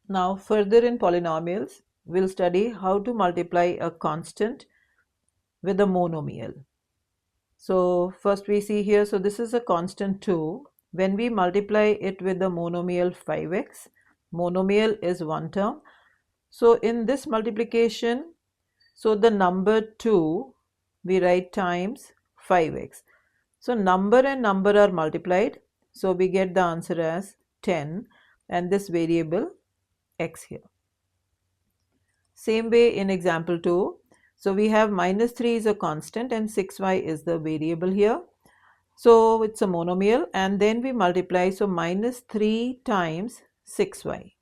Now further in polynomials, we'll study how to multiply a constant with a monomial. So first we see here, so this is a constant 2. When we multiply it with the monomial 5x, monomial is one term. So in this multiplication, so the number 2 we write times 5x. So number and number are multiplied. So we get the answer as 10 and this variable x here. Same way in example 2. So we have minus 3 is a constant and 6y is the variable here. So it's a monomial and then we multiply. So minus 3 times 6y.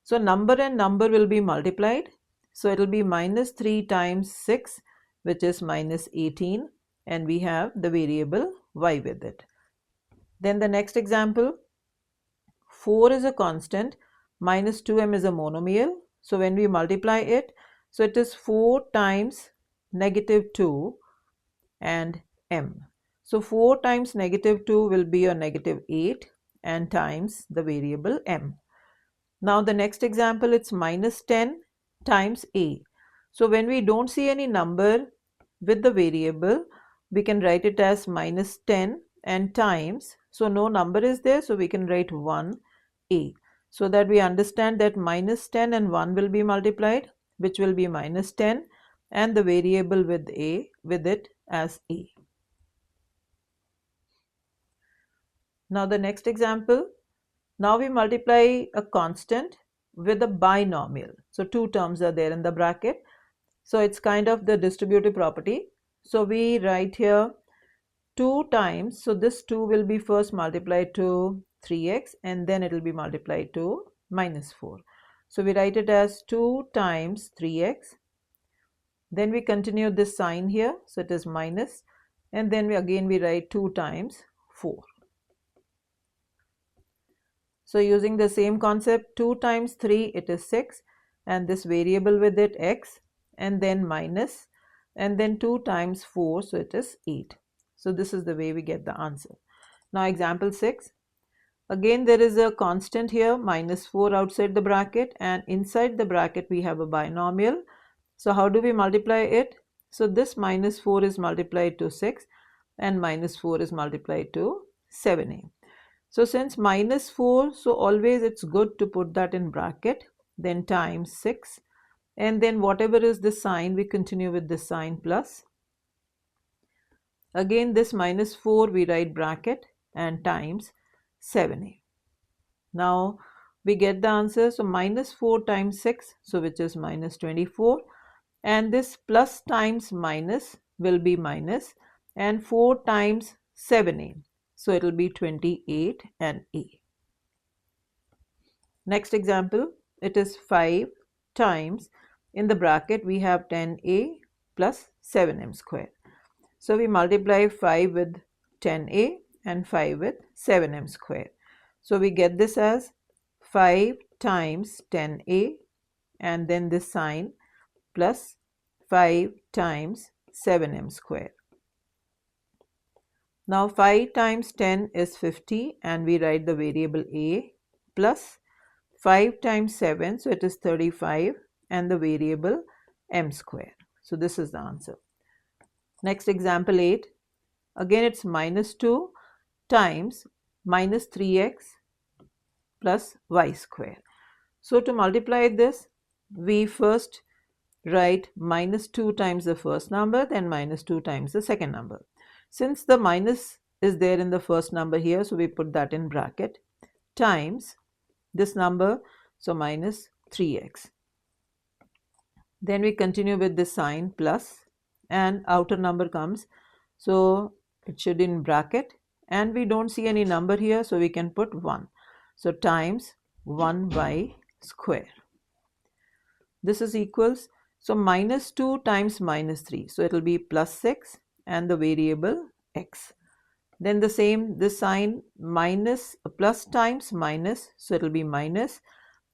So number and number will be multiplied. So it will be minus 3 times 6, which is minus 18, and we have the variable y with it. Then the next example, 4 is a constant, minus 2m is a monomial. So when we multiply it, so it is 4 times negative 2 and m. So 4 times negative 2 will be a negative 8 and times the variable m. Now the next example, it's minus 10 times a. So when we don't see any number with the variable, we can write it as minus 10 and times. So no number is there, so we can write 1a. So that we understand that minus 10 and 1 will be multiplied, which will be minus 10, and the variable with it as a. Now the next example, now we multiply a constant with a binomial. So two terms are there in the bracket. So it's kind of the distributive property. So we write here 2 times. So this 2 will be first multiplied to 3x and then it will be multiplied to minus 4. So we write it as 2 times 3x. Then we continue this sign here. So it is minus, and then we write 2 times 4. So using the same concept, 2 times 3 it is 6 and this variable with it x, and then minus, and then 2 times 4, so it is 8. So this is the way we get the answer. Now example 6. Again there is a constant here, minus 4 outside the bracket, and inside the bracket we have a binomial. So how do we multiply it? So this minus 4 is multiplied to 6 and minus 4 is multiplied to 7a. So since minus 4, so always it's good to put that in bracket, then times 6, and then whatever is the sign, we continue with the sign plus. Again this minus 4 we write bracket and times 7a. Now we get the answer. So minus 4 times 6, so which is minus 24, and this plus times minus will be minus, and 4 times 7a. So it will be 28 and a. Next example, it is 5 times, in the bracket we have 10a plus 7m square. So we multiply 5 with 10a and 5 with 7m square. So we get this as 5 times 10a and then this sign plus 5 times 7m square. Now 5 times 10 is 50 and we write the variable a, plus 5 times 7, so it is 35, and the variable m square. So this is the answer. Next example 8. Again it's minus 2 times minus 3x plus y square. So to multiply this, we first write minus 2 times the first number, then minus 2 times the second number. Since the minus is there in the first number here, so we put that in bracket, times this number, so minus 3x. Then we continue with this sign plus, and outer number comes, so it should in bracket, and we don't see any number here, so we can put 1. So times 1y square. This is equals, so minus 2 times minus 3, so it will be plus 6 and the variable x. Then the same, this sign minus plus times minus, so it will be minus,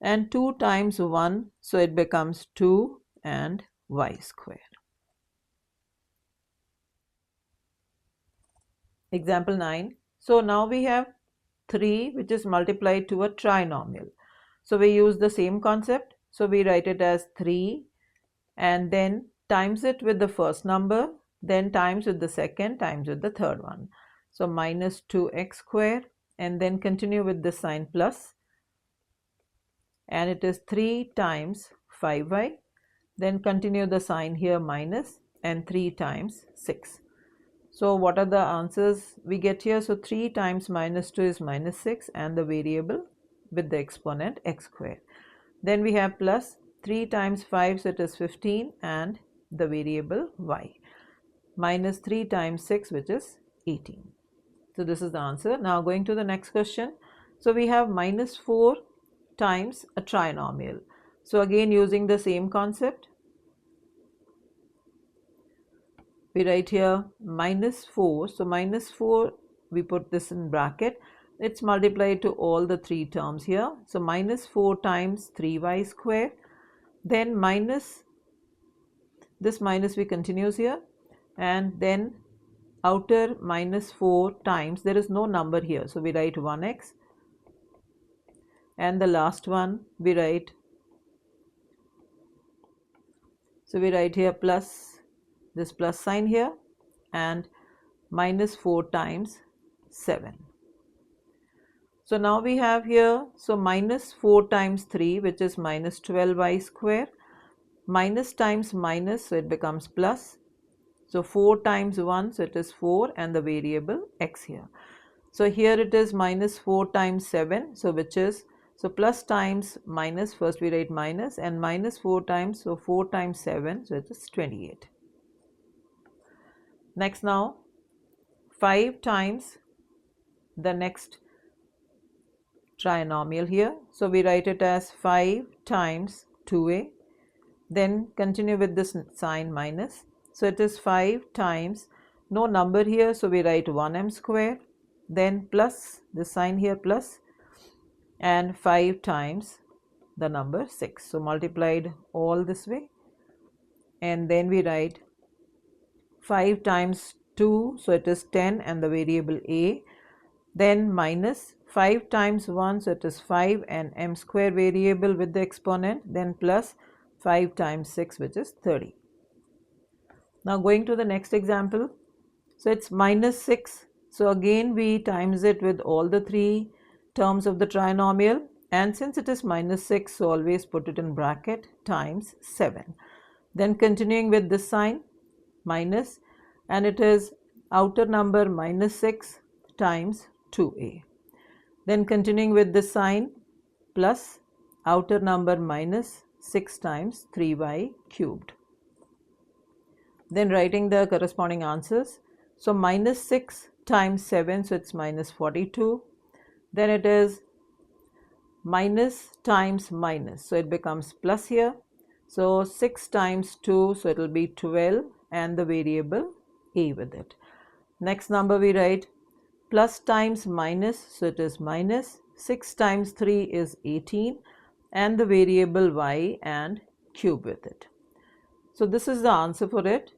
and 2 times 1, so it becomes 2 and y square. Example 9. So now we have 3 which is multiplied to a trinomial. So we use the same concept. So we write it as 3 and then times it with the first number, then times with the second, times with the third one. So minus 2x square, and then continue with the sign plus, and it is 3 times 5y, then continue the sign here minus, and 3 times 6. So what are the answers we get here? So 3 times minus 2 is minus 6, and the variable with the exponent x square. Then we have plus 3 times 5, so it is 15, and the variable y. Minus 3 times 6, which is 18. So this is the answer. Now going to the next question. So we have minus 4 times a trinomial. So again using the same concept, we write here minus 4. So minus 4, we put this in bracket. It's multiplied to all the 3 terms here. So minus 4 times 3y square. Then minus, this minus we continues here. And then outer minus 4 times, there is no number here. So we write 1x. And the last one we write, so we write here plus, this plus sign here, and minus 4 times 7. So now we have here, so minus 4 times 3, which is minus 12y square, minus times minus, so it becomes plus. So 4 times 1, so it is 4, and the variable x here. So here it is minus 4 times 7, so which is, so plus times minus, first we write minus, and minus 4 times, so 4 times 7, so it is 28. Next now, 5 times the next trinomial here. So we write it as 5 times 2a, then continue with this sign minus. So it is 5 times, no number here, so we write 1m square, then plus, this sign here plus, and 5 times the number 6. So multiplied all this way, and then we write 5 times 2, so it is 10, and the variable a, then minus 5 times 1, so it is 5, and m square variable with the exponent, then plus 5 times 6, which is 30. Now going to the next example, so it's minus 6, so again we times it with all the 3 terms of the trinomial, and since it is minus 6, so always put it in bracket, times 7. Then continuing with this sign minus, and it is outer number minus 6 times 2a. Then continuing with this sign plus, outer number minus 6 times 3y cubed. Then writing the corresponding answers. So minus 6 times 7, so it's minus 42. Then it is minus times minus, so it becomes plus here. So 6 times 2, so it will be 12, and the variable a with it. Next number we write plus times minus, so it is minus. 6 times 3 is 18, and the variable y and cube with it. So this is the answer for it.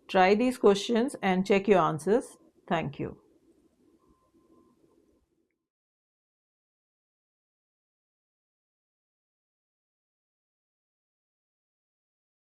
Try these questions and check your answers. Thank you.